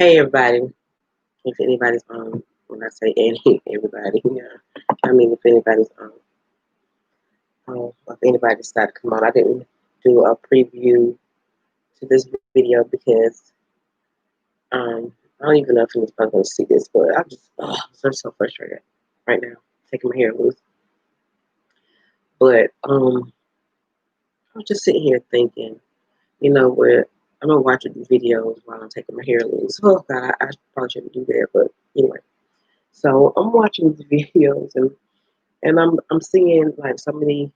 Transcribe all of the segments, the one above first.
Hey everybody, if anybody's on, when I say everybody, I mean if anybody's on, if anybody decided to come on, I didn't do a preview to this video because I don't even know if anyone's going to see this, but I'm so frustrated right now, taking my hair loose. But I was just sitting here thinking, where I'm gonna watch these videos while I'm taking my hair loose. Oh God, I probably shouldn't do that, but anyway. So I'm watching these videos and I'm seeing like so many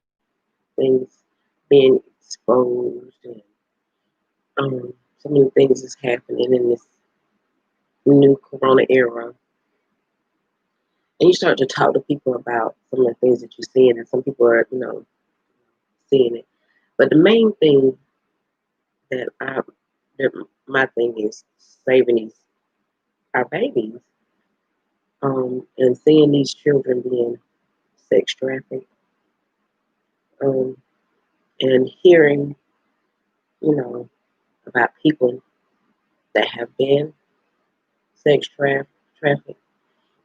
things being exposed and so many things is happening in this new corona era. And you start to talk to people about some of the things that you're seeing, and some people are, seeing it. But the main thing that I that my thing is saving these our babies, and seeing these children being sex trafficked, um, and hearing, you know, about people that have been sex trafficked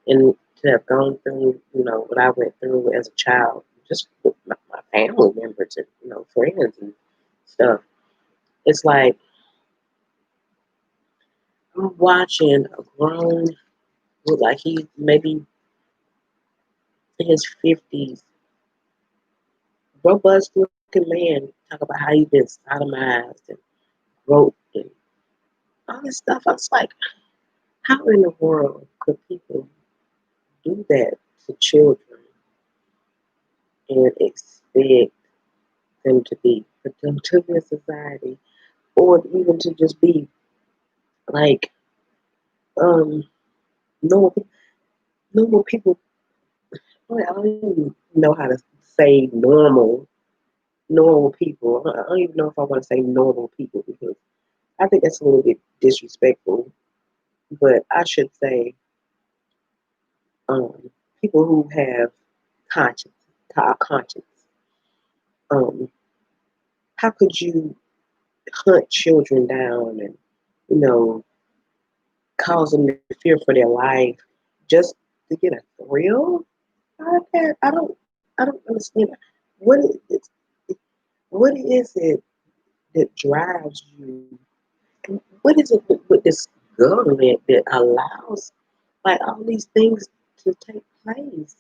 and to have gone through, what I went through as a child, just with my family members and, friends and stuff. It's like I'm watching a grown, look like he's maybe in his 50s, robust looking man, talk about how he's been sodomized and groped and all this stuff. I was like, how in the world could people do that to children and expect them to be productive in society, or even to just be like um normal normal people. I don't even know how to say normal people. I don't even know if I want to say normal people because I think that's a little bit disrespectful. But I should say um people who have conscience, conscience. Um, how could you hunt children down and you know cause them to fear for their life just to get a thrill out of that? I don't understand. What is what is it that drives you? What is it with this government that allows like all these things to take place?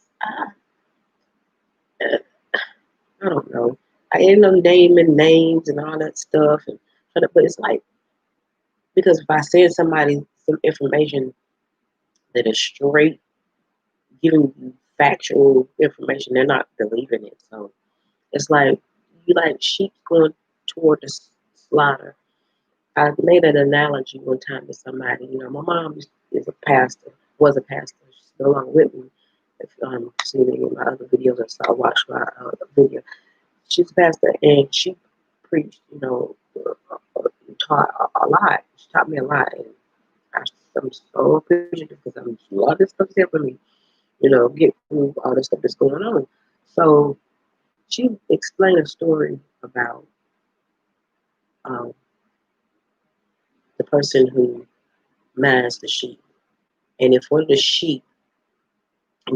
I don't know. I end up naming names and all that stuff, but it's like because if I send somebody some information that is straight, giving you factual information, they're not believing it. So it's like you like sheep going toward the slaughter. I made an analogy one time to somebody. My mom is a pastor, was a pastor. She's no longer with me. If seen any of my other videos or saw watch my video, she's a pastor and she preached. Taught a lot. She taught me a lot, and I'm so appreciative because a lot of this stuff is helping me. Get through all the stuff that's going on. So she explained a story about um, the person who minds the sheep. And if one of the sheep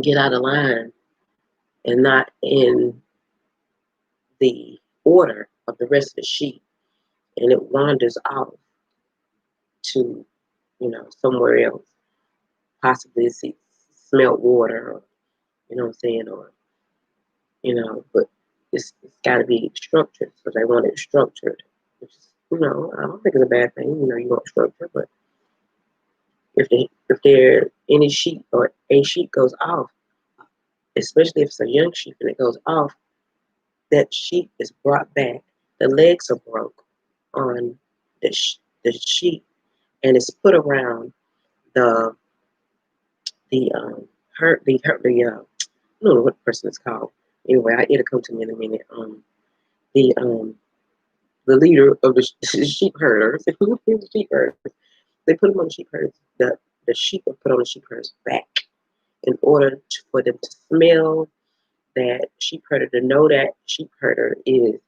get out of line and not in the order of the rest of the sheep, and it wanders off to, somewhere else, possibly see smelt water, or, you know what I'm saying, or, but it's got to be structured. So they want it structured, which is, I don't think it's a bad thing. You want structure, but if there any sheep or a sheep goes off, especially if it's a young sheep and it goes off, that sheep is brought back. The legs are broke on the sheep, and it's put around the I don't know what the person is called. Anyway, it'll come to me in a minute. The the leader of the sheep herders, the sheep herders, they put them on the sheep herders. The sheep are put on the sheep herders' back in order for them to smell that sheep herder, to know that sheep herder is,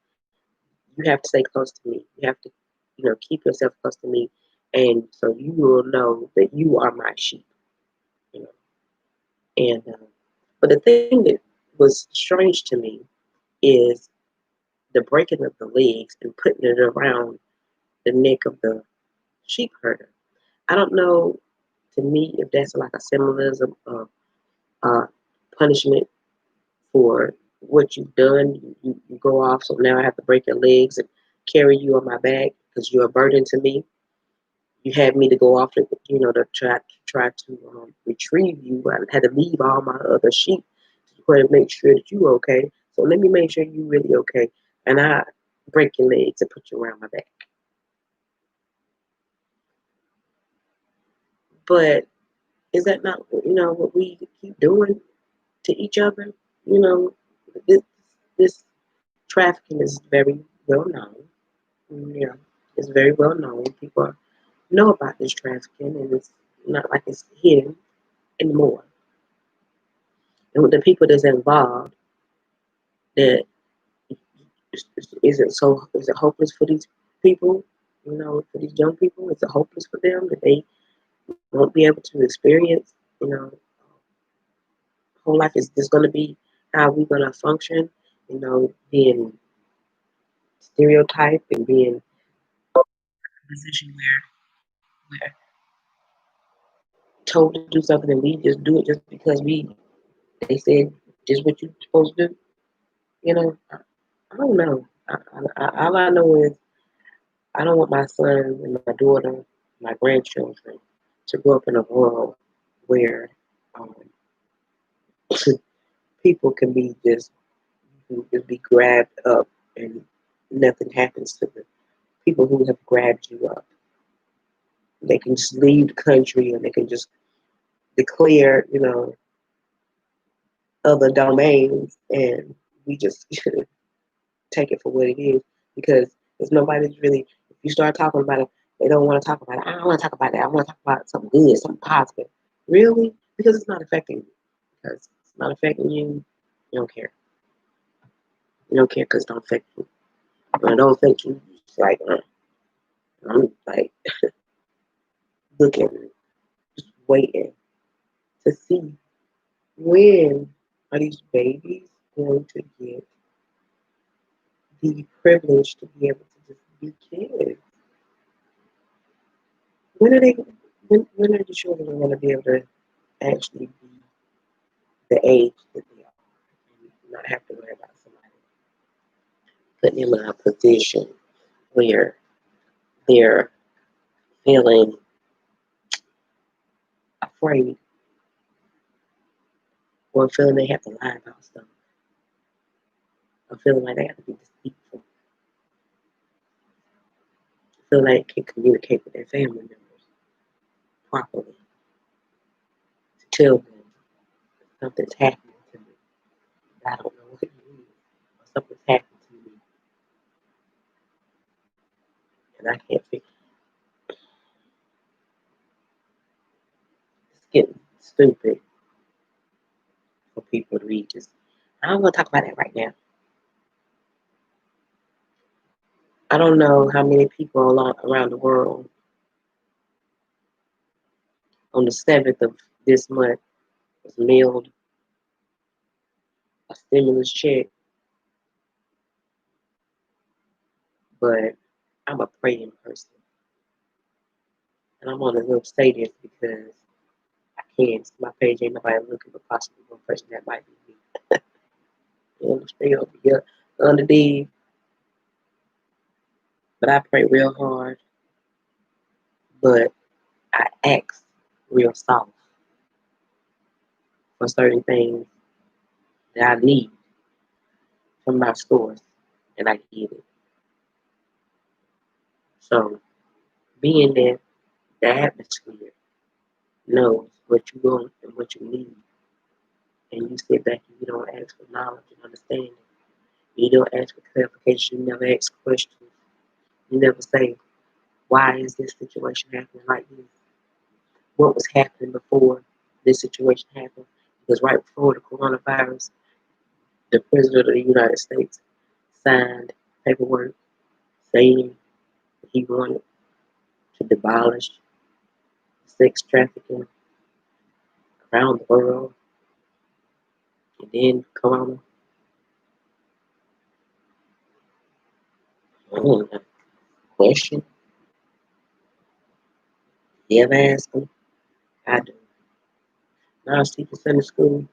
you have to stay close to me. You have to, keep yourself close to me and so you will know that you are my sheep. You know, and but the thing that was strange to me is the breaking of the legs and putting it around the neck of the sheep herder. I don't know, to me, if that's like a symbolism of uh, punishment for what you've done. You go off, so now I have to break your legs and carry you on my back because you're a burden to me. You had me to go off to, to try to retrieve you. I had to leave all my other sheep to try to make sure that you were okay. So let me make sure you really okay. And I break your legs and put you around my back. But is that not, what we keep doing to each other? You know, this, this trafficking is very well known. Yeah, it's very well known. People know about this trafficking, and it's not like it's hidden anymore. And with the people that's involved, that is it hopeless for these people? For these young people, is it hopeless for them that they won't be able to experience? Whole life is just going to be how we're going to function. Being stereotyped and being in a position where we're told to do something and we just do it just because they said just what you're supposed to do. I don't know. All I know is I don't want my son and my daughter, my grandchildren, to grow up in a world where um, people can just be grabbed up and nothing happens to the people who have grabbed you up. They can just leave the country and they can just declare, other domains, and we just take it for what it is because there's nobody's really. If you start talking about it, they don't want to talk about it. I don't want to talk about that. I want to talk about something good, something positive. Really, because it's not affecting you. Because it's not affecting you, you don't care. You don't care because it don't affect you. When it don't affect you, it's like I'm like looking, just waiting to see when are these babies going to get the privilege to be able to just be kids. When are they? When are the children going to be able to actually be the age that they are, and not have to worry about somebody putting them in a position where they're feeling afraid or feeling they have to lie about stuff or feeling like they have to be deceitful, feeling like they can communicate with their family members properly to tell them something's happening to me. I don't know what it is, or something's happening to me, and I can't figure. It's getting stupid for people to read this. I don't want to talk about that right now. I don't know how many people around the world on the 7th of this month was mailed a stimulus check, but I'm a praying person. And I'm on to say this because I can't. My page ain't nobody looking, but possibly one person that might be me. And stay over here under the, but I pray real hard, but I ask real soft for certain things that I need from my source, and I get it. So being there, the atmosphere knows what you want and what you need, and you sit back and you don't ask for knowledge and understanding. You don't ask for clarification. You never ask questions. You never say, why is this situation happening like this? What was happening before this situation happened? Because right before the coronavirus, the President of the United States signed paperwork saying he wanted to demolish sex trafficking around the world, and then Corona. Question? You ever ask them? I do. When I was teaching Sunday school,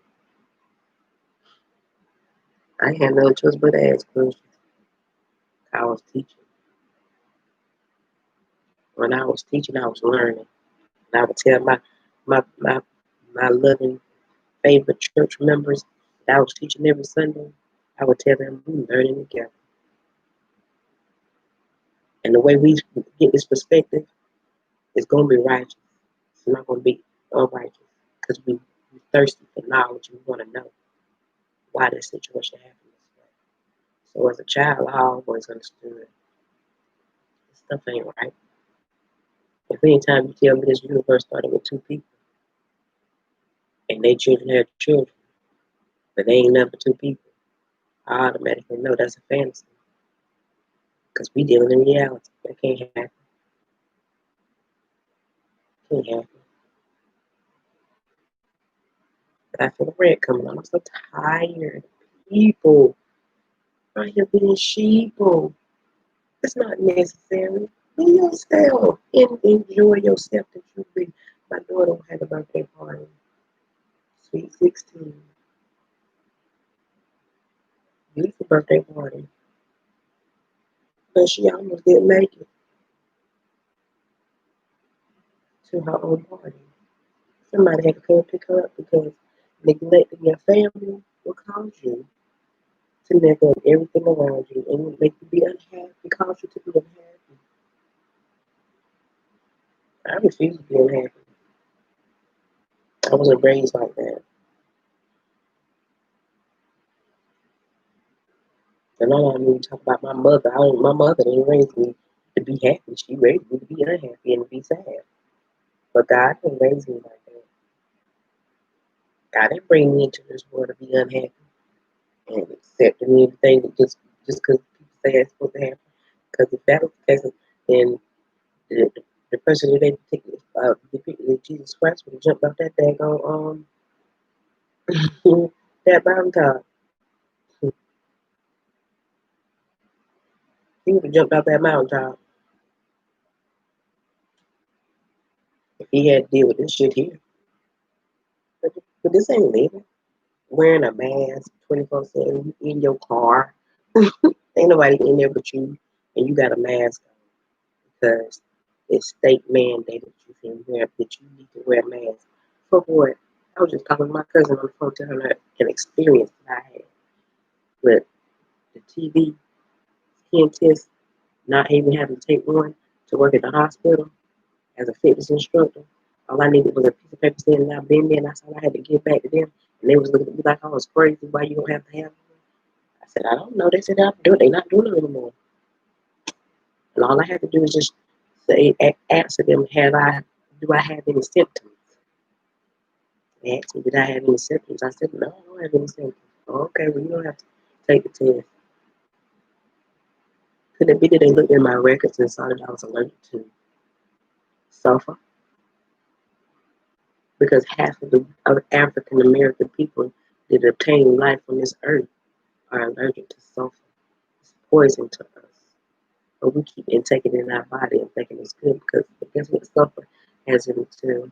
I had no choice but to ask questions. I was teaching. When I was teaching, I was learning. And I would tell my my my loving favorite church members that I was teaching every Sunday, I would tell them we learning together. And the way we get this perspective is going to be righteous. It's not going to be unrighteous because we thirsty for knowledge. We want to know why this situation happened this way. So as a child, I always understood this stuff ain't right. If anytime you tell me this universe started with two people and they children had children, but they ain't nothing but two people, I automatically know that's a fantasy because we dealing in reality. That can't happen. Can't happen. But I feel the rant coming on. I'm so tired. People out here being sheeple. It's not necessary. Be yourself and enjoy yourself that you be. My daughter had a birthday party. Sweet 16. Beautiful birthday party. But she almost didn't make it to her own party. Somebody had to come pick her up because neglecting your family will cause you to neglect everything around you and will make you be unhappy, cause you to be unhappy. I refuse to be unhappy. I wasn't raised like that. And all I need to talk about my mother. My mother didn't raise me to be happy. She raised me to be unhappy and to be sad. But God didn't raise me like that. God didn't bring me into this world to be unhappy and accepting everything that just because people say it's supposed to happen. Because if that was the case, then the person that they depicted Jesus Christ would have jumped off that daggone that mountaintop. He would have jumped off that mountaintop if he had to deal with this shit here. But this ain't living. Wearing a mask 24/7 in your car. Ain't nobody in there but you, and you got a mask on because it's state mandated that you need to wear a mask. For what? I was just talking to my cousin on the phone telling her an experience that I had with the TB skin test, not even having to take one to work at the hospital as a fitness instructor. All I needed was a piece of paper saying that I've been there, and that's all I had to give back to them. And they was looking at me like I was crazy. Why you don't have to have one? I said, I don't know. They said I have to do it. They're not doing it anymore. And all I had to do is just say, answer them, do I have any symptoms? They asked me, did I have any symptoms? I said, no, I don't have any symptoms. Oh, okay, well, you don't have to take the test. Could it be that they looked at my records and saw that I was allergic to sulfur? Because half of the African American people that obtain life on this earth are allergic to sulfur. It's poison to us. But we keep intaking it in our body and thinking it's good because guess what sulfur has in it too.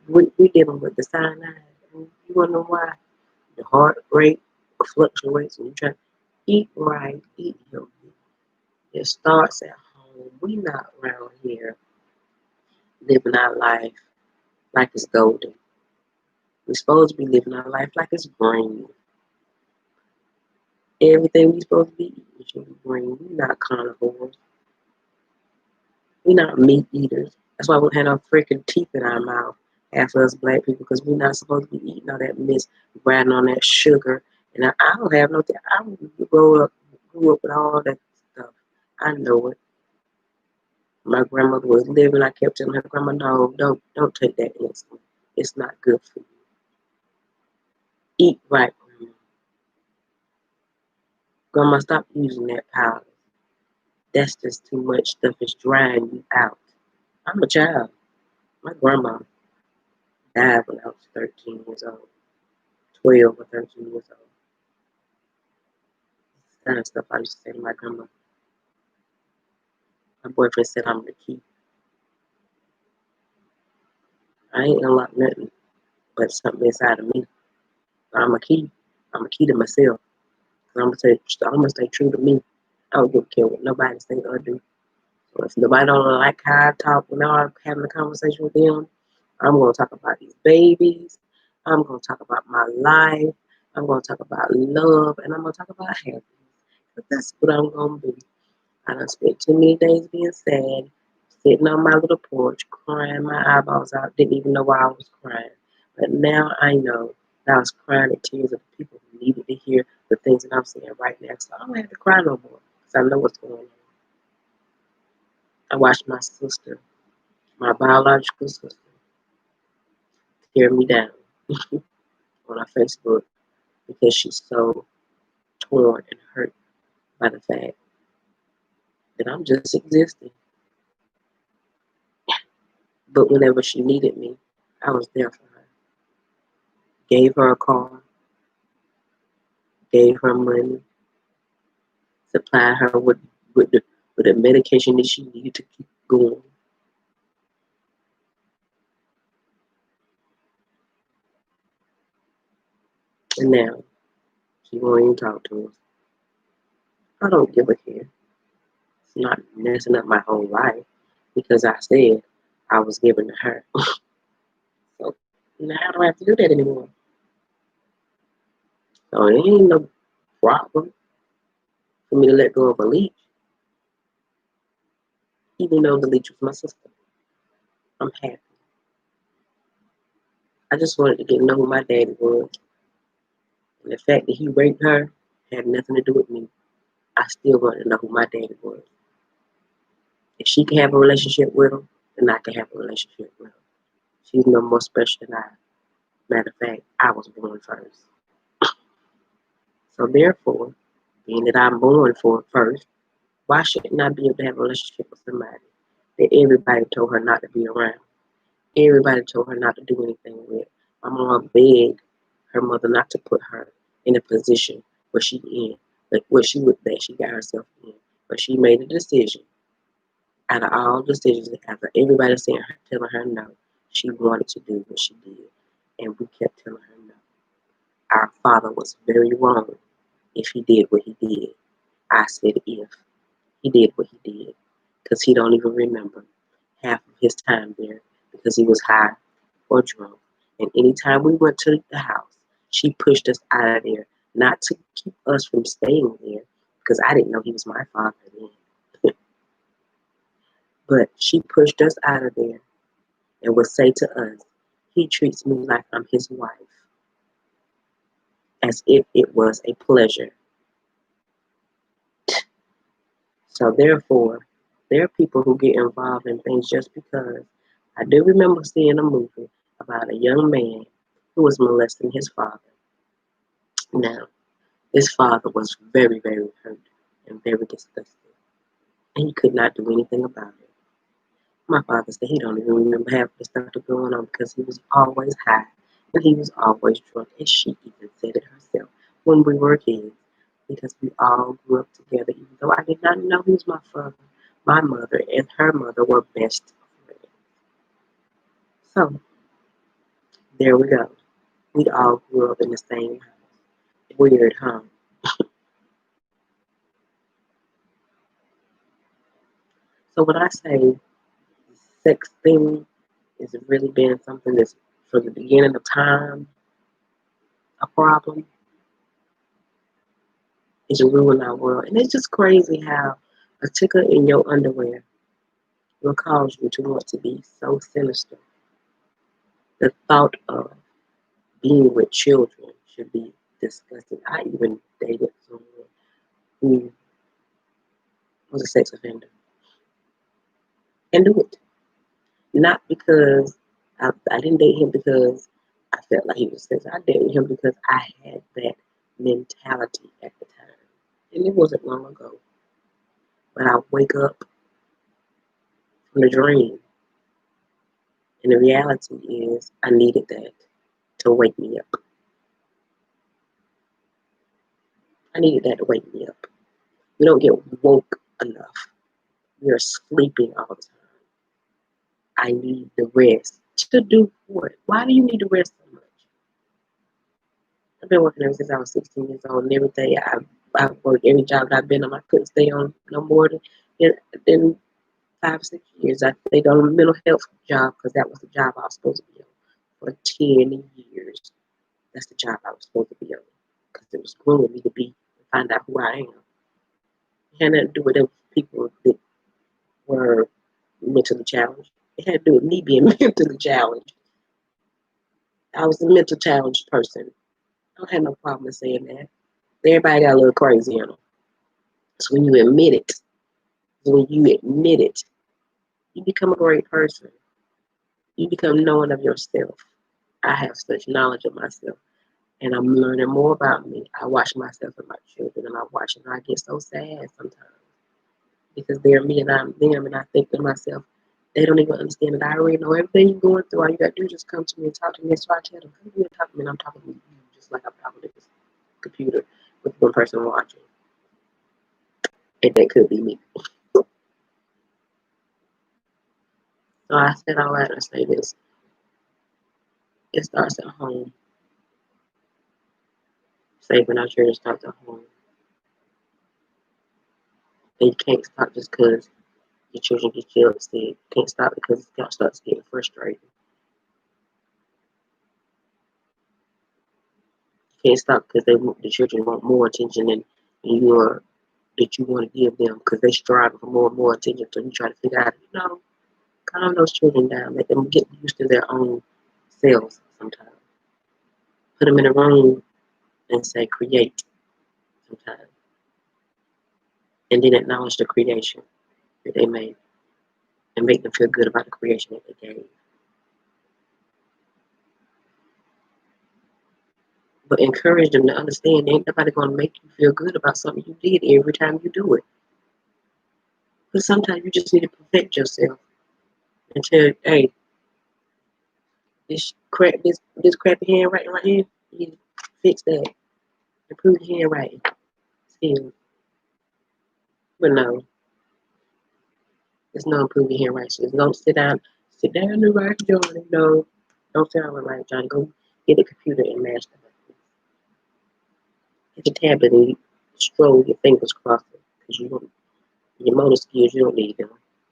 We dealing with the cyanide. You wanna know why? The heart rate fluctuates when you try to eat right, eat healthy. It starts at home. We not around here living our life like it's golden. We're supposed to be living our life like it's green. Everything we supposed to be eating should be green. We're not carnivores. We're not meat eaters. That's why we have no freaking teeth in our mouth. Half of us black people, because we're not supposed to be eating all that mess, riding on that sugar. And I don't have no. I grew up with all that stuff. I know it. My grandmother was living. I kept telling her, Grandma, no, don't take that insulin. It's not good for you. Eat right, Grandma. Grandma, stop using that powder. That's just too much stuff. It's drying you out. I'm a child. My grandma died when I was 13 years old, 12 or 13 years old. This kind of stuff I used to say to my grandma. My boyfriend said I'm the key. I ain't unlocked nothing but something inside of me. I'm a key. I'm a key to myself. I'm gonna stay true to me. I don't give a care what nobody say or do. So if nobody don't like how I talk when I'm having a conversation with them, I'm gonna talk about these babies. I'm gonna talk about my life. I'm gonna talk about love, and I'm gonna talk about happiness. But that's what I'm gonna do. I done spent too many days being sad, sitting on my little porch, crying my eyeballs out. Didn't even know why I was crying. But now I know that I was crying at tears of the people who needed to hear the things that I'm saying right now. So I don't have to cry no more because I know what's going on. I watched my sister, my biological sister, tear me down on her Facebook because she's so torn and hurt by the fact that I'm just existing. But whenever she needed me, I was there for her. Gave her a car, gave her money, supplied her with the with the medication that she needed to keep going. And now she won't even talk to us. I don't give a care. It's not messing up my whole life because I said I was giving to her. So now I don't have to do that anymore. So it ain't no problem for me to let go of a leech, even though the leech was my sister. I'm happy. I just wanted to get to know who my daddy was. And the fact that he raped her had nothing to do with me. I still wanted to know who my daddy was. If she can have a relationship with him, then I can have a relationship with her. She's no more special than I. Matter of fact, I was born first. So therefore, being that I'm born for first, why shouldn't I be able to have a relationship with somebody that everybody told her not to be around? Everybody told her not to do anything with. My mom begged her mother not to put her in a position where she in, like what she would that she got herself in. But she made a decision out of all decisions after everybody saying her telling her no, she wanted to do what she did. And we kept telling her no. Our father was very wrong if he did what he did. I said if he did what he did. Because he don't even remember half of his time there because he was high or drunk. And anytime we went to the house, she pushed us out of there, not to keep us from staying there, because I didn't know he was my father then. But she pushed us out of there and would say to us, he treats me like I'm his wife, as if it was a pleasure. So therefore, there are people who get involved in things just because. I do remember seeing a movie about a young man who was molesting his father. Now, his father was very, very hurt and very disgusted, and he could not do anything about it. My father said he don't even remember half the stuff that going on because he was always high and he was always drunk, and she even said it herself when we were kids, because we all grew up together. Even though I did not know he was my father, my mother and her mother were best friends. So there we go. We all grew up in the same house. Weird, huh? So when I say sex thing has really been something that's from the beginning of time a problem, it's ruining our world. And it's just crazy how a ticker in your underwear will cause you to want to be so sinister. The thought of being with children should be disgusting. I even dated someone who was a sex offender and do it. Not because I didn't date him because I felt like he was sex. I dated him because I had that mentality at the time. And it wasn't long ago. But I wake up from the dream And the reality is, I needed that to wake me up. I needed that to wake me up. We don't get woke enough. We are sleeping all the time. I need the rest. To do what? Why do you need to rest so much? I've been working ever since I was 16 years old, and every day I've worked every job that I've been on. I couldn't stay on no more than 5 or 6 years. I stayed on a mental health job because that was the job I was supposed to be on for 10 years. That's the job I was supposed to be on because it was growing me to be find out who I am. It had nothing to do with them people that were mentally challenged. It had to do with me being mentally challenged. I was a mental challenged person. I don't have no problem in saying that. Everybody got a little crazy in them. So when you admit it, you become a great person. You become knowing of yourself. I have such knowledge of myself, and I'm learning more about me. I watch myself and my children, and I watch them. And I get so sad sometimes because they're me and I'm them, and I think to myself, they don't even understand that I already know everything you're going through. All you got to do is just come to me and talk to me. So I tell them, come to me and talk to me, and I'm talking to you just like I'm talking to this computer with one person watching. And that could be me. So I said all that to say this. It starts at home. Saving our children starts at home. And you can't stop just because your children get you upset. You can't stop because it starts getting frustrated. You can't stop because the children want more attention than you want to give them because they're striving for more and more attention. So you try to figure out, calm those children down. Let them get used to their own selves sometimes. Put them in a room and say, create sometimes. And then acknowledge the creation that they made and make them feel good about the creation that they gave. But encourage them to understand ain't nobody going to make you feel good about something you did every time you do it. But sometimes you just need to perfect yourself and tell, hey, this crappy handwriting right here, you need to fix that. Improve your handwriting skills. But no, there's no improving handwriting skills. Don't sit down and write, Johnny. No, don't sit down and write, Johnny. Go get a computer and master it. Get your tablet and stroll your fingers across it because your motor skills, you don't need them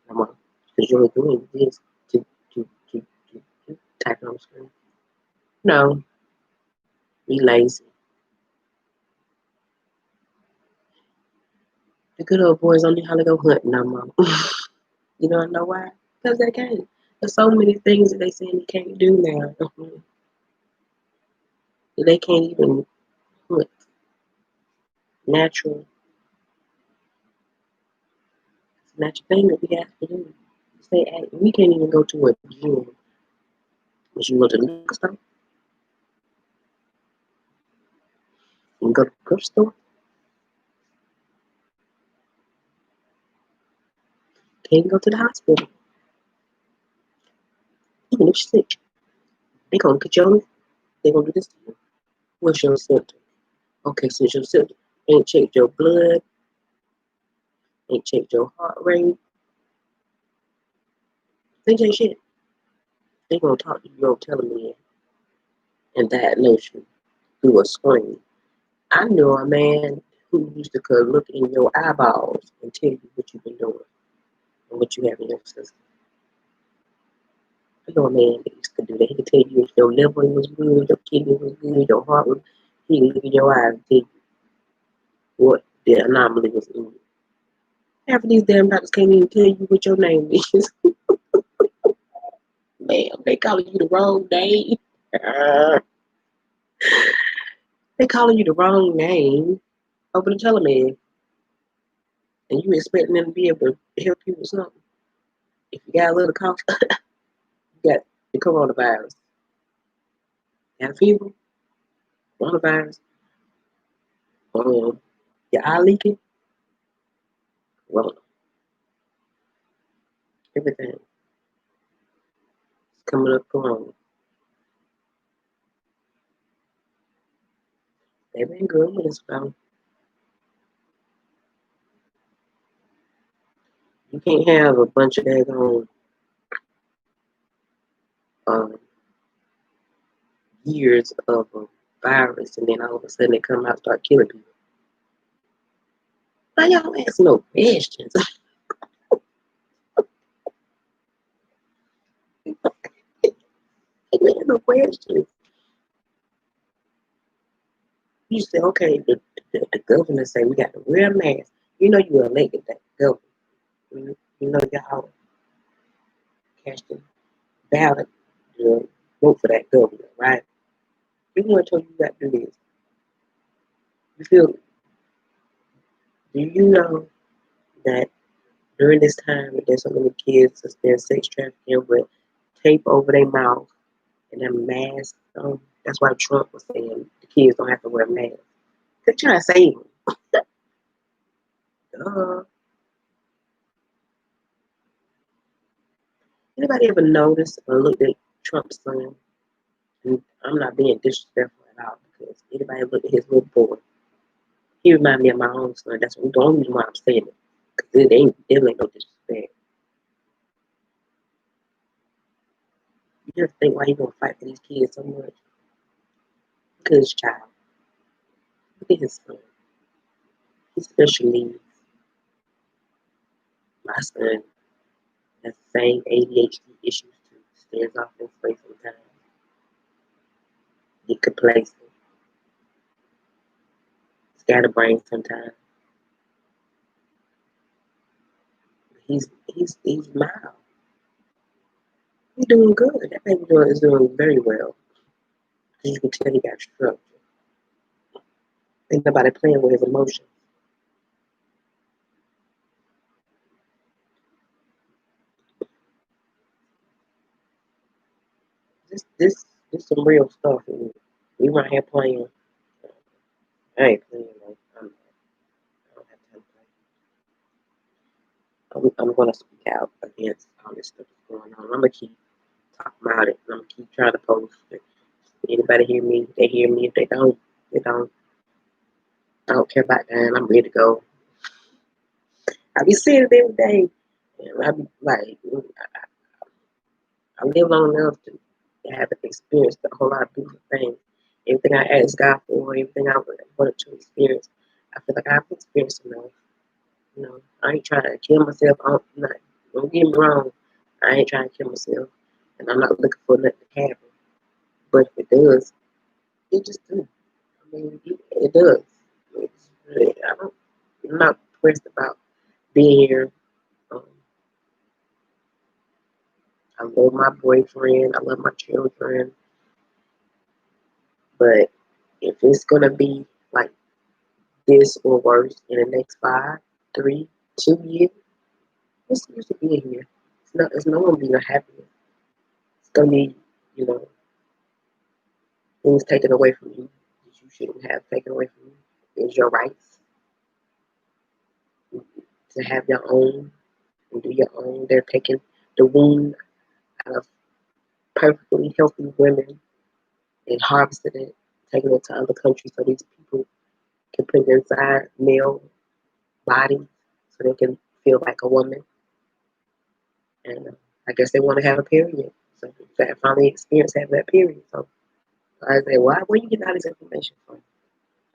no more because you're doing this to type on the screen. No, be lazy. The good old boys don't know how to go hunting no more. You know why? Because they can't. There's so many things that they saying they can't do now. They can't even hunt natural. It's a natural thing that we have to do. We can't even go to a gym. But you go to the liquor store, you can go to the grocery store, can't go to the hospital. Even if you're sick, they gonna get you on. They gonna do this to you. What's your symptom? Okay, since your symptom ain't checked your blood, ain't checked your heart rate, they ain't shit. They gonna talk to you on television and diagnose you through a screen. I know a man who used to could look in your eyeballs and tell you what you've been doing and what you have in your system. I know a man that used to do that. He could tell you if your liver was good, your kidney was good, your heart was. He could look in your eyes and tell you what the anomaly was in you. Half of these damn doctors can't even tell you what your name is. Ma'am, they calling you the wrong name. They calling you the wrong name over the telemed, and you expecting them to be able to help you with something. If you got a little cough, you got the coronavirus. Got a fever, coronavirus. Your eye leaking, corona. Everything. coming up along. They've been good with us, though. You can't have a bunch of daggone um, years of a virus and then all of a sudden they come out and start killing people. Why y'all don't ask no questions? They don't ask no questions. You say, okay, the governor say we got to wear a mask. You know you elected that governor. You know y'all cast the ballot to vote for that governor, right? You want to tell you got to do this. You feel? Do you know that during this time there's so many kids that's been sex trafficking with tape over their mouth and a mask? That's why Trump was saying the kids don't have to wear a mask. They're trying to save them. Anybody ever noticed or looked at Trump's son? And I'm not being disrespectful at all because anybody look at his little boy, he remind me of my own son. That's the only reason why I'm saying it. Because it ain't no disrespect. You just think why he gonna fight for these kids so much? Because child. Look at his son. He's special needs. My son has the same ADHD issues too. Stares off in space sometimes. Get complacent. Scatterbrain sometimes. He's mild. He's doing good. That baby is doing very well. You can tell he got struck. Ain't nobody playing with his emotions. This some real stuff. And we right here playing. I ain't playing. Like, I don't have time to play. I'm gonna speak out against all this stuff that's going on. I'm gonna keep talking about it. I'm gonna keep trying to post it. Anybody hear me? They hear me. If they don't, they don't. I don't care about that. I'm ready to go. I be seeing it every day, and I be like, I live long enough to have experienced a whole lot of beautiful things. Everything I asked God for, everything I wanted to experience, I feel like I've experienced enough. You know, I ain't trying to kill myself. Don't get me wrong. I ain't trying to kill myself, and I'm not looking for nothing to happen. But if it does, it just do. I mean, it does. I'm not pressed about being here. Um, I love my boyfriend. I love my children. But if it's gonna be like this or worse in the next 5, 3, 2 years, what's the use of being here? It's not gonna be no happiness. It's gonna be, you know, things taken away from you that you shouldn't have taken away from you. It's your rights to have your own and do your own. They're taking the wound out of perfectly healthy women and harvesting it, taking it to other countries so these people can put it inside male bodies so they can feel like a woman. And I guess they want to have a period. So I finally experienced having that period. So I say, where you get all this information from?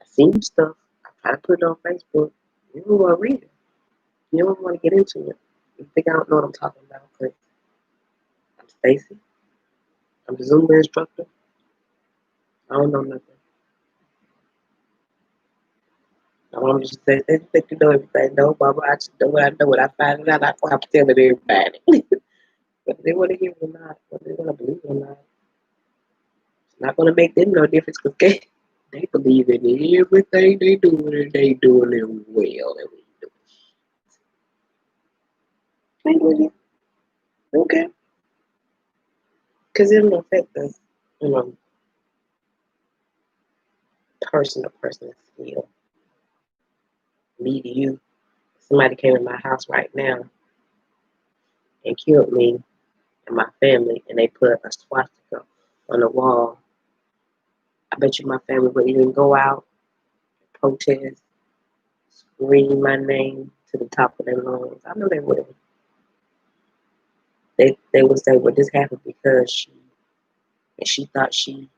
I seen stuff. I try to put it on Facebook. You don't want to read it. You don't want to get into it. You think I don't know what I'm talking about? Because I'm Stacy. I'm the Zumba instructor. I don't know nothing. My mom just said, they think you know everything. No, Mama, I just know what I know. What I find out, I'm telling everybody. Whether they want to hear it or not, whether they want to believe it or not, it's not going to make them no difference because they believe in everything they doing and they doing it well. And we do it. Okay. Because it'll affect us, you know, person to person skill. Me to you. Somebody came in my house right now and killed me. and my family, and they put a swastika on the wall, I bet you my family would even go out, protest, scream my name to the top of their lungs. I know they would. They would say, "Well, this happened because she thought she."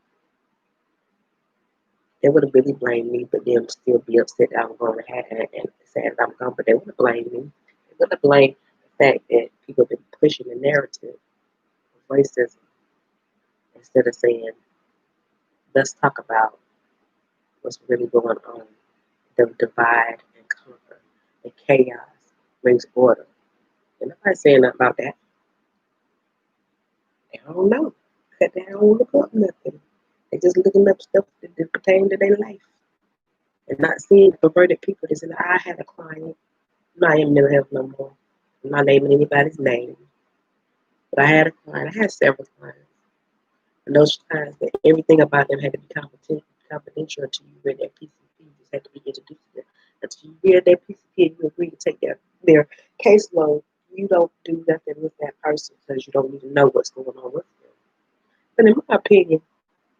They would have really blamed me, but them still be upset that I'm going to have and sad that I'm gone. But they would have blamed me. They would have blamed the fact that people have been pushing the narrative of racism instead of saying, "Let's talk about what's really going on." The divide and conquer, the chaos brings order. And nobody's saying nothing about that. They don't know. Because they don't look up nothing. They just looking up stuff that pertain to their life. And not seeing perverted people that said, I had a client, I'm not in mental health no more. I'm not naming anybody's name. But I had a client, I had several clients. And those clients that everything about them had to be confidential until you read their PCP. You just had to be introduced to them. Until you read their PCP and you agree to take their caseload, you don't do nothing with that person because you don't even know what's going on with them. But in my opinion,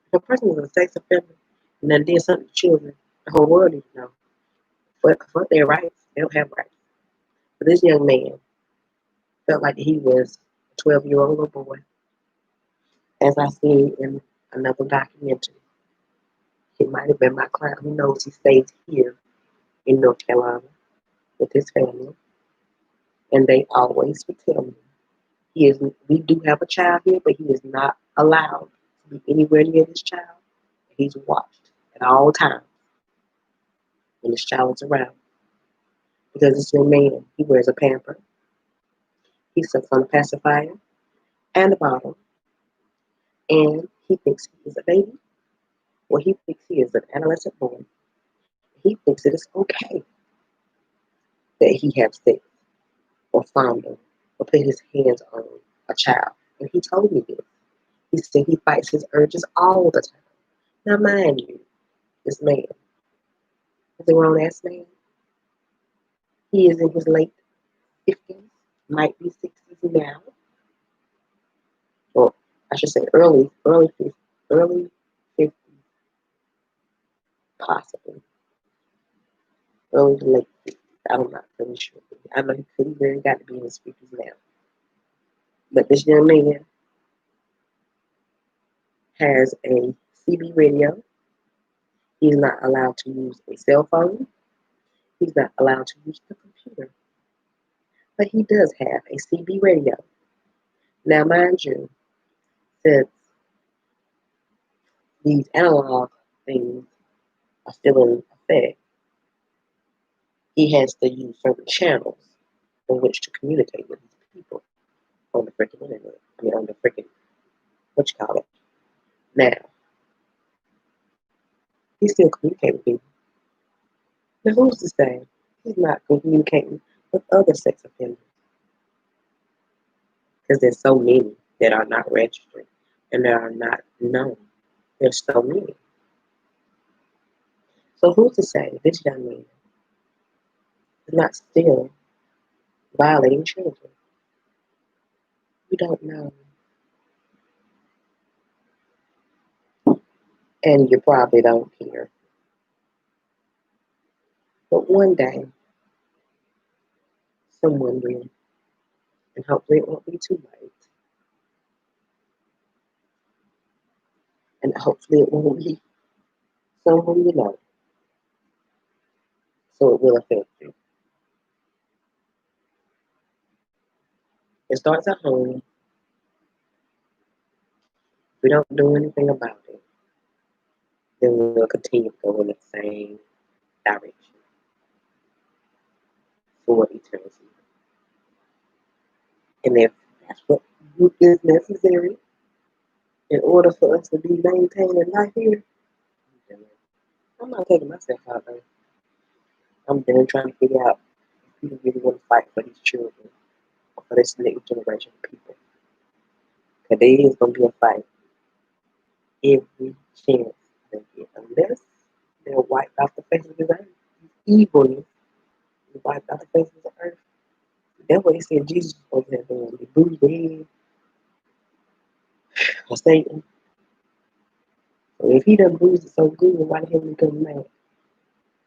if a person is a sex offender and then did something to children, the whole world needs to know. But for their rights, they don't have rights. But this young man felt like he was a 12-year-old little boy, as I seen in another documentary. He might have been my client. Who knows? He stays here in North Carolina with his family, and they always would tell me he is. We do have a child here, but he is not allowed to be anywhere near this child. He's watched at all times when this child is around because this young man he wears a pamper, he sucks on a pacifier and a bottle, and he thinks he is a baby, or he thinks he is an adolescent boy. He thinks it is okay that he have sex or fondle or put his hands on a child. And he told me this. He said he fights his urges all the time. Now, mind you, this man is a grown ass man. He is in his late 50s, might be 60s now, or I should say early 50s, possibly early to late 50s. I'm not pretty sure. I know he could very got to be in his 50s now. But this young man has a CB radio. He's not allowed to use a cell phone. He's not allowed to use the computer. But he does have a CB radio. Now, mind you, since these analog things are still in effect, he has to use certain channels on which to communicate with these people on the freaking internet. I mean, on the freaking, what you call it. Now, he still communicates with people. Now, who's to say he's not communicating with other sex offenders? Because there's so many that are not registered and that are not known. There's so many. So who's to say this young man is not still violating children? We don't know. And you probably don't care. But one day, someone will. And hopefully it won't be too late. And hopefully it won't be someone you know. So it will affect you. It starts at home. If we don't do anything about it, then we'll continue to go in the same direction for eternity. And if that's what is necessary in order for us to be maintained in life here, I'm not taking myself out there. I'm done trying to figure out if people really want to fight for these children or for this next generation of people. Because there is going to be a fight every chance they get, unless they're wiped off the face of the earth. Evilness is wiped off the face of the earth. That's what he said Jesus was supposed to have done. He bruised the head or Satan. So if he done bruised it so good, why the hell we come mad?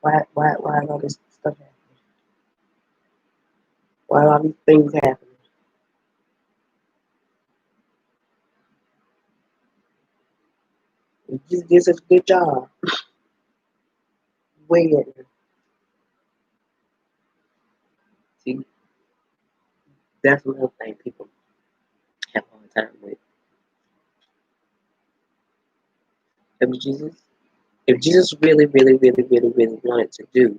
Why is all this stuff happening? Why are all these things happening? He just gives us a good job. Way at it. See, that's another thing people have a hard time with. If Jesus really wanted to do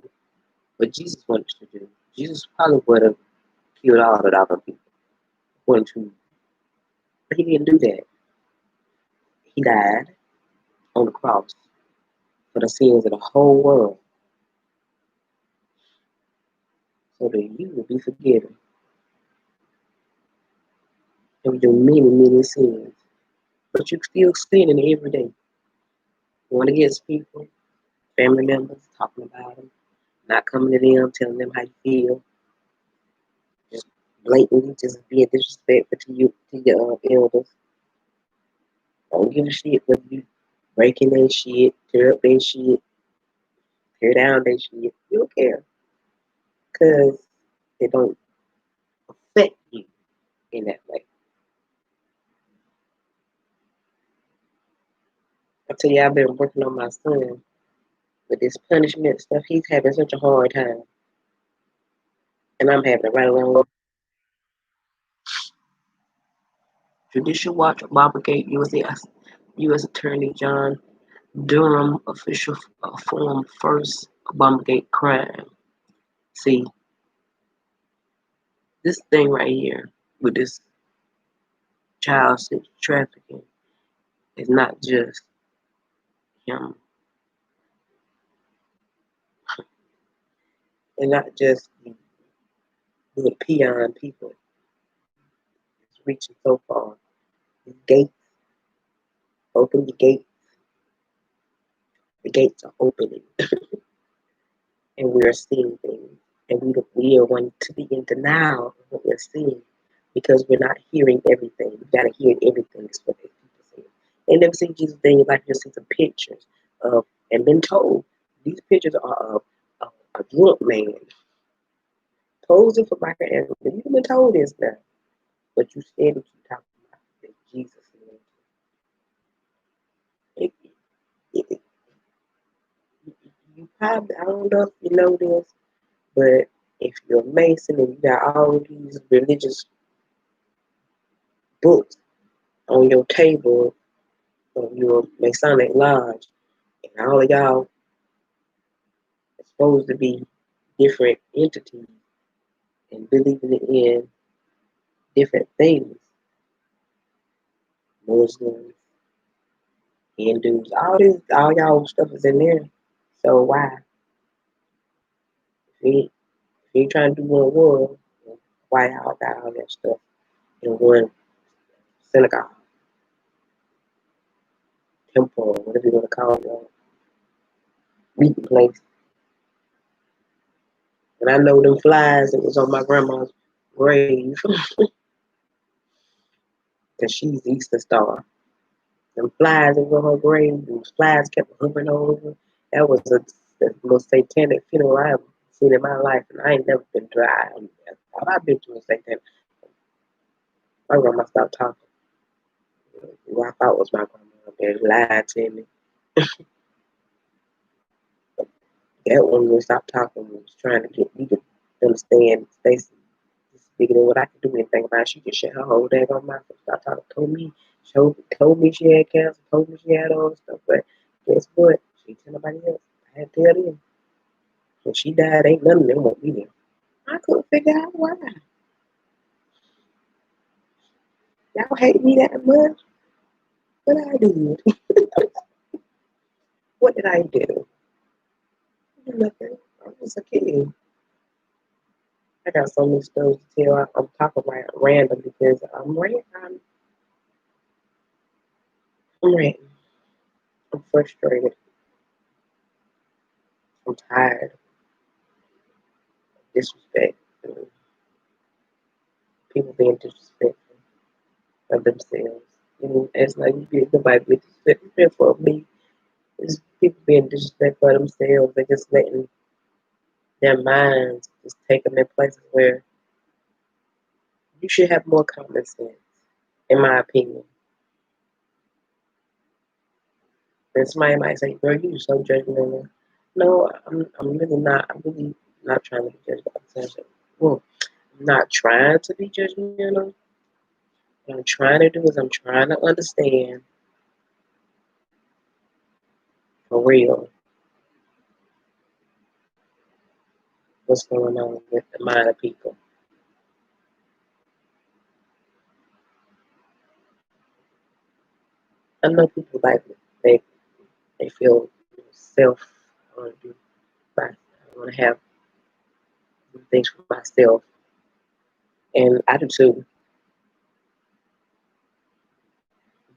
what Jesus wanted to do, Jesus probably would have killed all the other people. According to, but he didn't do that. He died on the cross for the sins of the whole world, so that you will be forgiven. And we do many sins, but you still sinning every day. Going against people, family members, talking about them, not coming to them, telling them how you feel, just blatantly just being disrespectful to your elders. Don't give a shit whether you breaking their shit, tear up their shit, tear down their shit. You don't care because it don't affect you in that way. I tell you, I've been working on my son with this punishment stuff. He's having such a hard time, and I'm having it right along. Judicial Watch Obamagate U.S. Attorney John Durham official form first Obamagate crime. See, this thing right here with this child sex trafficking is not just him, and not just the peon people. It's reaching so far. The gates, open the gates. The gates are opening, and we are seeing things. And we are wanting to be in denial of what we're seeing because we're not hearing everything. We gotta hear everything, is what they people say. They never see Jesus day in your life. You see some pictures of, and been told these pictures are of a drunk man posing for Michael Anthony. You've been told this now, but you still keep talking about that Jesus. It, it, you probably, I don't know if you know this, but if you're a Mason and you got all these religious books on your table of your Masonic lodge, and all of y'all are supposed to be different entities and believing in different things, Muslims, Hindus, all y'all stuff is in there. So why? If you ain't trying to do one world, why y'all got all that stuff in one synagogue, temple, whatever you want to call it, meeting place? And I know them flies that was on my grandma's grave, because she's Easter Star. Them flies that were on her grave, those flies kept hovering over. That was the most satanic funeral I ever seen in my life, and I ain't never been dry. I've been to a satanic. My grandma stopped talking. Who I thought was my grandma, they lied to me. That one would stop talking, was trying to get me to understand Stacy is bigger than what I could do anything about it. She could shut her whole daggone mouth and stop talking. Told me she had cancer, told me she had all this stuff, but guess what? She didn't tell nobody else. I had to tell them. When she died, ain't none of them won't be there. I couldn't figure out why. Y'all hate me that much? What did I do? What did I do? Nothing. I'm just a kid. I got so many stories to tell. I'm talking about random because I'm ranting. I'm ranting. I'm frustrated. I'm tired of disrespect. People being disrespectful of themselves. And it's like nobody be disrespectful of me. It's people being disrespectful of themselves. They're just letting their minds just take them in places where you should have more common sense, in my opinion. And somebody might say, "Girl, you so judgmental." No, I'm really not. I'm really not trying to be judgmental. Well, I'm not trying to be judgmental. What I'm trying to do is I'm trying to understand for real what's going on with the mind of people. I know people like they they feel self. I want to do. I want to have things for myself, and I do too.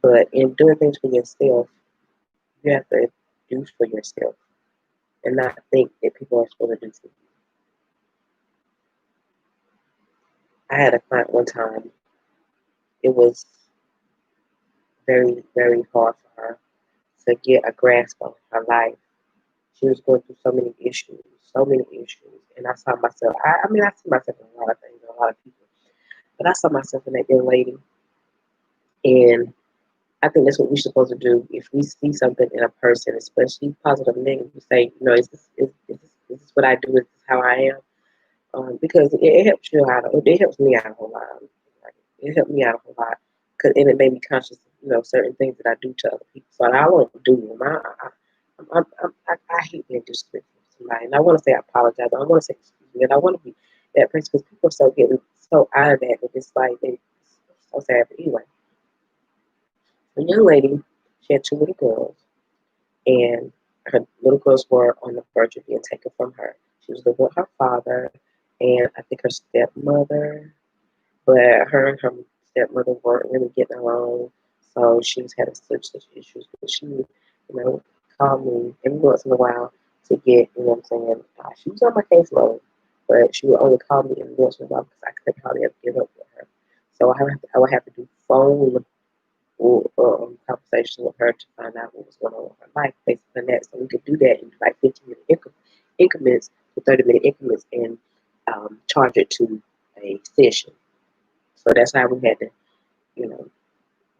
But in doing things for yourself, you have to do for yourself and not think that people are supposed to do for you. I had a client one time. It was very, very hard for her to get a grasp on her life. She was going through so many issues. And I saw myself, I mean, I see myself in a lot of things, a lot of people, but I saw myself in that young lady. And I think that's what we're supposed to do. If we see something in a person, especially positive and negative, we say, is this what I do? Is this how I am? Because it helps you out. It helps me out a whole lot. Like, it helped me out a whole lot, and it made me conscious of certain things that I do to other people. So I want to do them. I hate being disrespectful to somebody, and I want to say I apologize. I want to say excuse me, and I want to be that person because people are so getting so out of that it's like it's so sad. But anyway, a young lady, she had two little girls, and her little girls were on the verge of being taken from her. She was living with her father and I think her stepmother, but her and her stepmother weren't really getting along, so she was having such issues. But she would, call me every once in a while to get, what I'm saying. She was on my caseload, but she would only call me every once in a while because I couldn't hardly ever give up with her. So I would have to do phone conversation with her to find out what was going on with her life based on that. So we could do that in like 15-minute increments to 30-minute increments and charge it to a session. So that's how we had to, you know,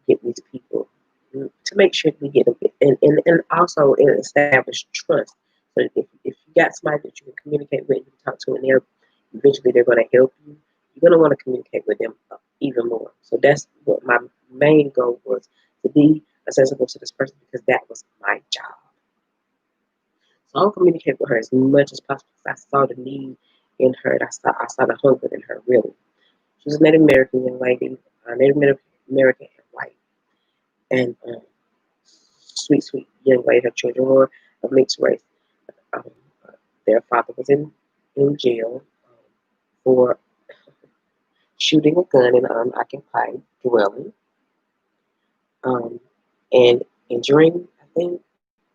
get these people to make sure we get them and also establish trust. So if you got somebody that you can communicate with, you can talk to, and they're going to help you, you're going to want to communicate with them even more. So that's what my main goal was, to be accessible to this person because that was my job. So I'll communicate with her as much as possible because I saw the need in her. And I saw the hunger in her really. She was a Native American young lady, Native American and white, and sweet young lady. Her children were of mixed race. Um, their father was in jail for shooting a gun in an unoccupied dwelling um, and injuring, I think,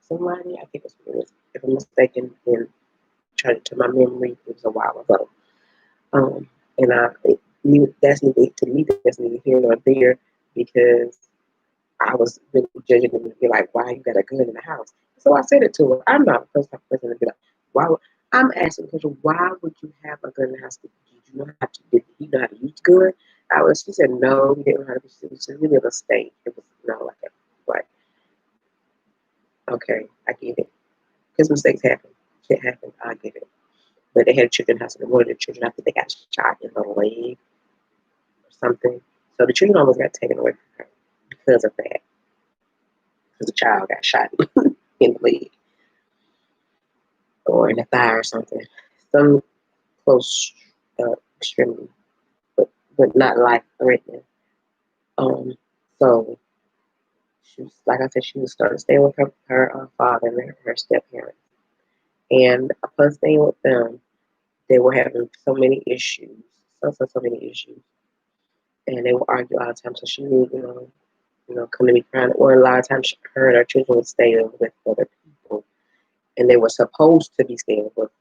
somebody. I think it was, if I'm mistaken, then trying to my memory, it was a while ago. Um, and that's neither to me, that's neither here nor there because I was really judging them and be like, why you got a gun in the house? So I said it to her. I'm not the first type of person to be like, why would, I'm asking the question, why would you have a gun in the house? Did you know how to, did he know how to use the gun? She said, no, he didn't know how to use it. It was really a mistake. It was, like, okay, I get it. Because mistakes happen. Shit happens, I get it. But they had a children's hospital. One of the children, I think they got shot in the leg or something. So the children almost got taken away from her because of that. Because the child got shot in the leg or in the thigh or something. Some close extremity, but not life threatening. Um, so she was, like I said, she was starting to stay with her father and her step parents. And upon staying with them, they were having so many issues, so many issues, and they would argue all the time. So she would, come to me crying. Or a lot of times, her and her children would stay with other people, and they were supposed to be staying with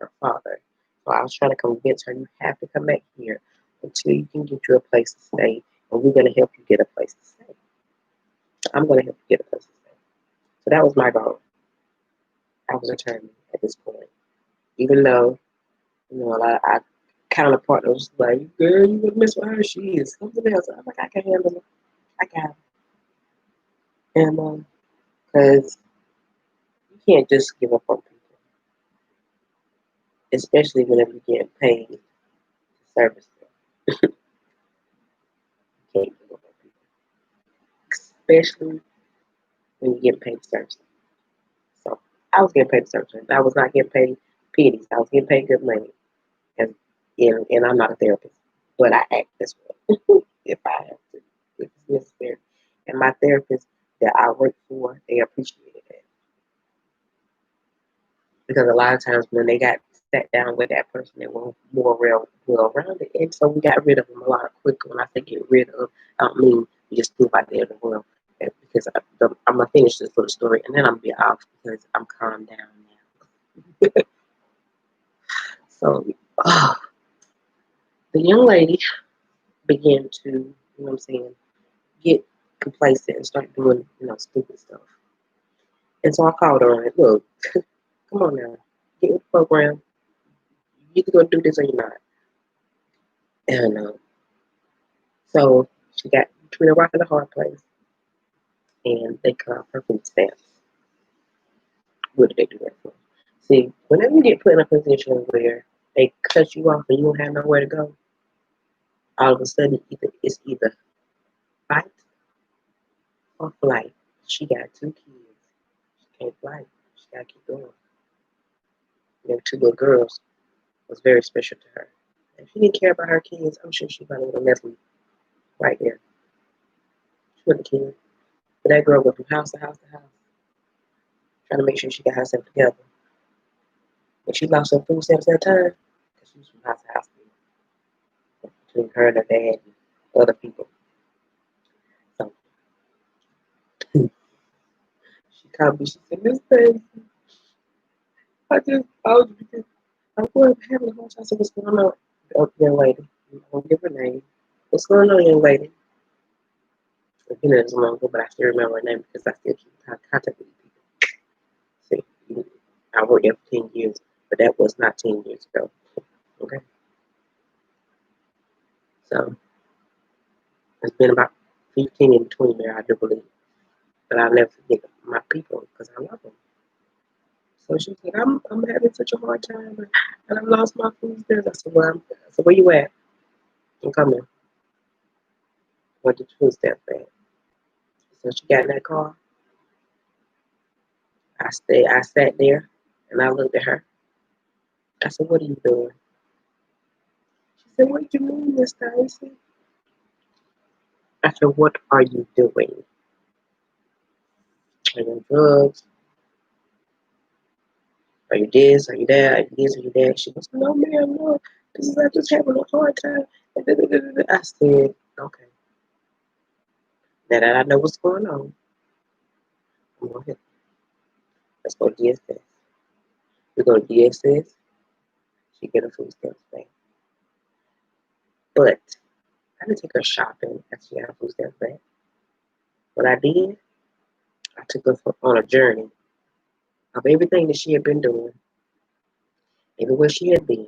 her father. So I was trying to convince her, you have to come back here until you can get you a place to stay, and we're going to help you get a place to stay. I'm going to help you get a pussy stamp. So that was my goal. I was determined at this point. Even though, a lot of our counterpart was like, girl, you would mess with her. She is something else. I'm like, I can handle it. I got it. And because you can't just give up on people, especially whenever you get paid to service them. You can't give up on people, especially when you get paid to service them. So I was getting paid to service them. I was not getting paid pennies. I was getting paid good money. And I'm not a therapist, but I act this way if I have to, if it's necessary. And my therapist that I work for, they appreciated that because a lot of times when they got sat down with that person, they were more well rounded, and so we got rid of them a lot quicker. When I say get rid of, I don't mean we just threw out there in the world. Because I'm gonna finish this little story and then I'm gonna be off because I'm calmed down now. So the young lady began to, what I'm saying, get complacent and start doing, stupid stuff. And so I called her and look, come on now, get with the program. You either gonna do this or you're not. And so she got between a rock and a hard place, and they cut off her food stamps. What did they do that for? See, whenever you get put in a position where they cut you off and you don't have nowhere to go, all of a sudden it's either fight or flight. She got 2 kids. She can't fly. She gotta keep going. And 2 little girls was very special to her. If she didn't care about her kids, I'm sure she probably would have left me right there. She wouldn't have cared. But that girl went from house to house to house, trying to make sure she got herself together. And she lost her food stamps that time because she was from house to house between her and her dad and other people. So she called me. She said, "Miss Daisy, I was having a hard time. I said, what's going on, young lady? I won't give her name. What's going on, young lady?" I've been there so long ago, but I still remember her name because I still keep contact with people. See, I worked there for 10 years, but that was not 10 years ago. Okay? So it's been about 15 in between there, I do believe. But I'll never forget my people because I love them. So she said, I'm having such a hard time and I lost my food stamps. I said, where you at? I'm coming. Where the food stamps at? So she got in that car. I sat there and I looked at her. I said, what are you doing? She said, what do you mean, Miss Stacy? I said, what are you doing? Are you on drugs? Are you this? Are you that? Are you this? Are you that? She goes, no, ma'am, no. This is I'm just having a hard time. I said, okay. Now that I know what's going on, I'm going to help. Let's go to DSS. We go to DSS. She get her food stamps back. But I didn't take her shopping after she got her food stamps back. What I did, I took her on a journey of everything that she had been doing, everywhere she had been,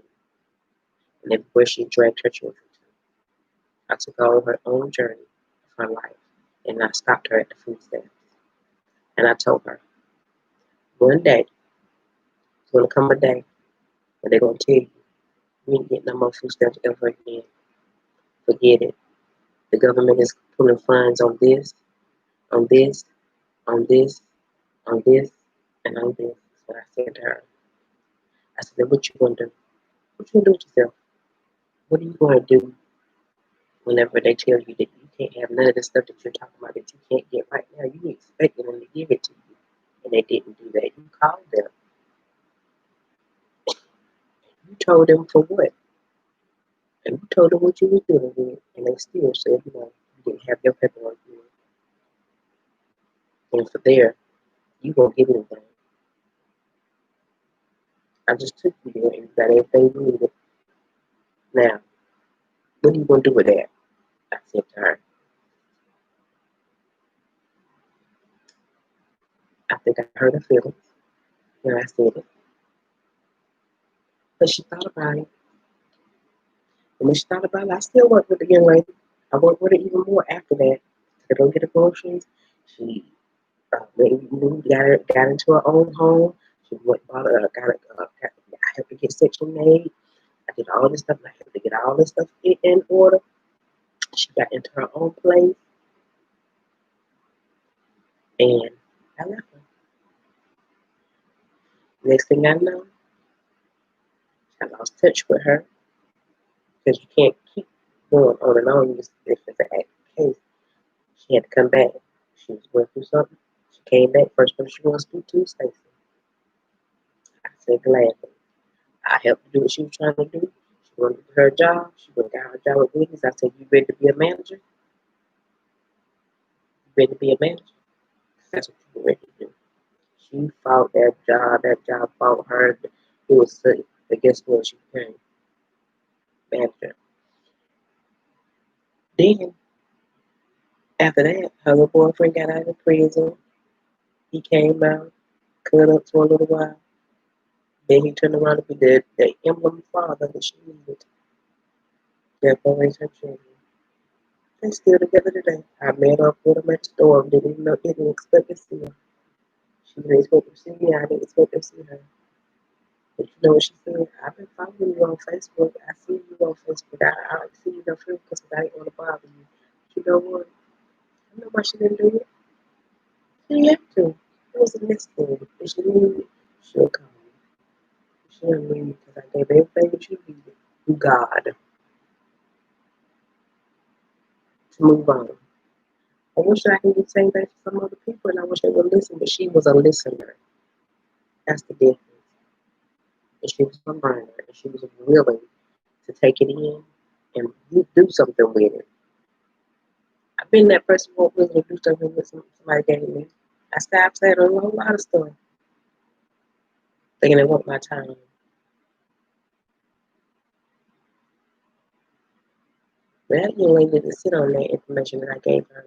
and everywhere she dragged her children to. I took her on her own journey of her life, and I stopped her at the food stamps. And I told her, one day, it's going to come a day when they're going to tell you, you ain't getting no more food stamps ever again. Forget it. The government is putting funds on this, on this, on this, on this, and on this. That's what I said to her. I said, then what you going to do? What you going to do with yourself? What are you going to do whenever they tell you that you can't have none of the stuff that you're talking about that you can't get right now? You expected them to give it to you, and they didn't do that. You called them. You told them for what? And you told them what you was doing with it, and they still said, you didn't have your paperwork with it. And for there, you won't get anything. I just took you there and got everything you needed. Now, what are you going to do with that? I said to her. think I hurt her feelings when I said it. But she thought about it. And when she thought about it, I still worked with the young lady. I worked with her even more after that. To go get her groceries. She got into her own home. She went bought a I helped her get Section 8. I did all this stuff. And I had to get all this stuff in order. She got into her own place, and I left her. Next thing I know, I lost touch with her because you can't keep going on and on if it's an active case. She had to come back. She was going through something. She came back. First person she wants to speak to is Stacy. I said gladly. I helped her do what she was trying to do. She wanted to do her job. She went and got her job with Wendy's. I said, "You ready to be a manager? You ready to be a manager?" That's what you were ready to do. She fought that job. That job fought her. It was sick. But guess what? She became manager. Then, after that, her little boyfriend got out of prison. He came out, cut up for a little while. Then he turned around to be the emblem father that she needed. Therefore, raise her children. They still together today. I met up with them at the store. Didn't expect to see her. She didn't expect to see me. I didn't expect to see her. But you know what she said? I've been following you on Facebook. I see you on Facebook. I see you on Facebook because I didn't want to bother you. You know what? You know why she didn't do it? She didn't have to. It was a necessary. If she needed me, she'll call me. She didn't need me because I gave everything that you needed to God to move on. I wish I could do the same thing for some other people, and I wish they would listen, but she was a listener. That's the difference. And she was a learner, and she was willing to take it in and do something with it. I've been that person who was willing to do something with somebody gave me. I've said a whole lot of stuff, thinking it wasn't my time. But that young lady didn't sit on that information that I gave her.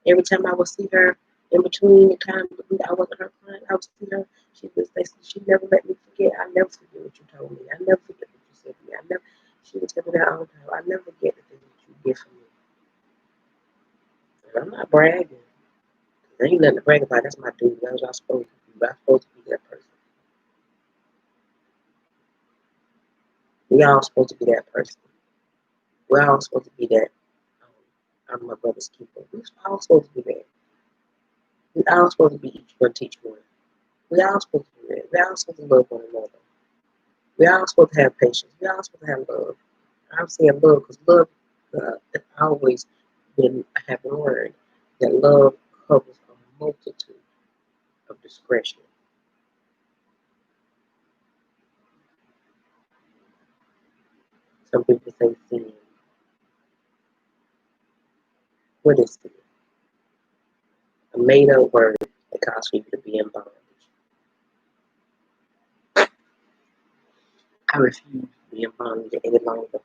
Every time I would see her, in between the time I wasn't her client, I would see her. She never let me forget. I never forget what you told me. I never forget what you said to me. She would tell me that all the time. I never forget the things that you did for me. And I'm not bragging. There ain't nothing to brag about. That's my duty. That's what I'm supposed to do. I'm supposed to be that person. We all supposed to be that person. We're all supposed to be that. I'm my brother's keeper. We're all supposed to be that. We all supposed to be each one teach one. We all supposed to be that. We all supposed to love one another. We all supposed to have patience. We all supposed to have love. I'm saying love because love has always been, I have learned that love covers a multitude of discretion. Some people say sin. What is sin? A made up word that causes people to be in bondage. I refuse to be in bondage any longer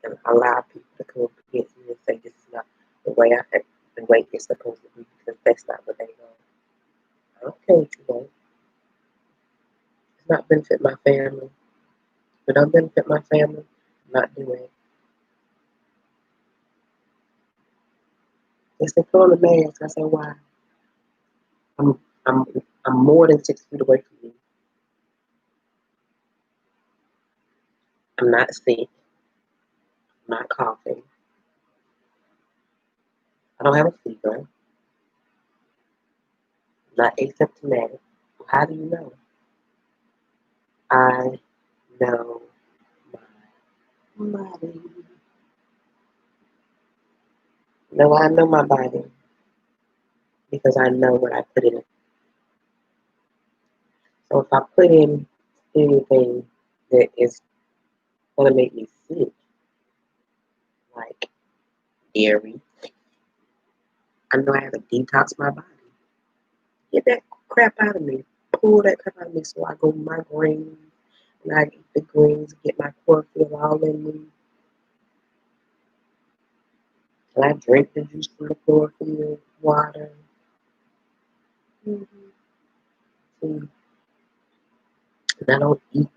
and allow people to come up against me and say this is not the way I act, the way it's supposed to be because that's not what they know. I don't care what you want. It's not benefit my family. If it don't benefit my family, I'm not doing it. They said put on a mask. I said why? I'm I'm I'm more than 6 feet away from you. I'm not sick. I'm not coughing. I don't have a fever. I'm not asymptomatic. How do you know? I know my body. No, I know my body because I know what I put in. So if I put in anything that is gonna make me sick, like dairy, I know I have to detox my body. Get that crap out of me. Pull that crap out of me so I go my greens and I eat the greens, get my chlorophyll all in me. And I drink the juice from the chlorophyll, water. Mm-hmm. food. And I don't eat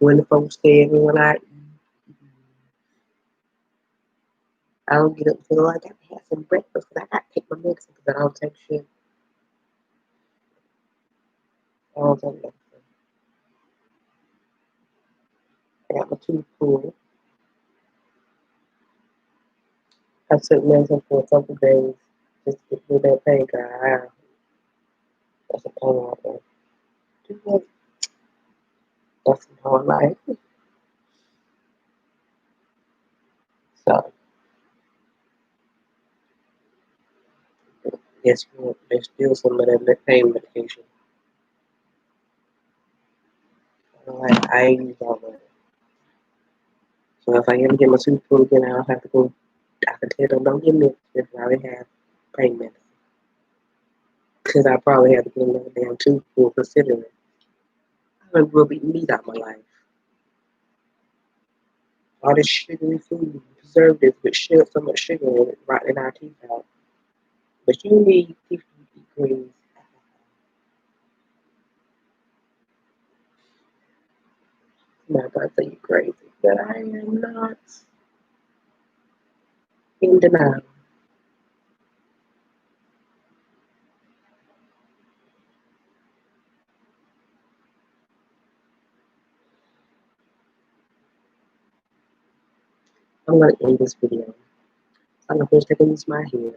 24/7 when I eat. I don't get up and feel like I got to have some breakfast because I got to take my medicine because I don't take shit. I don't take medicine. I got my tooth pulled. I took medicine for a couple days just to get through that pain. God, that's a pain out there. That's my whole life. So, yes, there's still some of that pain medication. I use all of it. So if I ever get my tooth pulled again, I don't have to go. I can tell them, don't give me this. I already have pain medicine. Because I probably have to get another damn tooth pulled considering I done will be meat out my life. All this sugary food, preservatives with sugar, so much sugar in it, rotting our teeth out. But you need teeth to be greens. I'm not about to say you crazy, but I am not in denial. I'm going to end this video. I'm going to finish taking this my hair,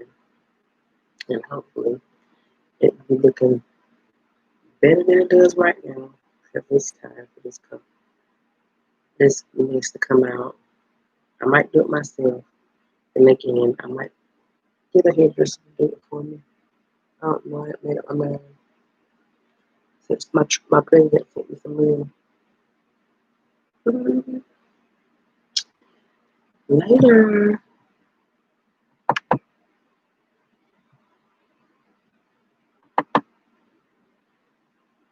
and hopefully it will be looking better than it does right now. Because it's time for this needs to come out. I might do it myself, and again, I might get a hairdresser to do it for me. I don't know. I made up my mind. Since my president sent me some money. Later.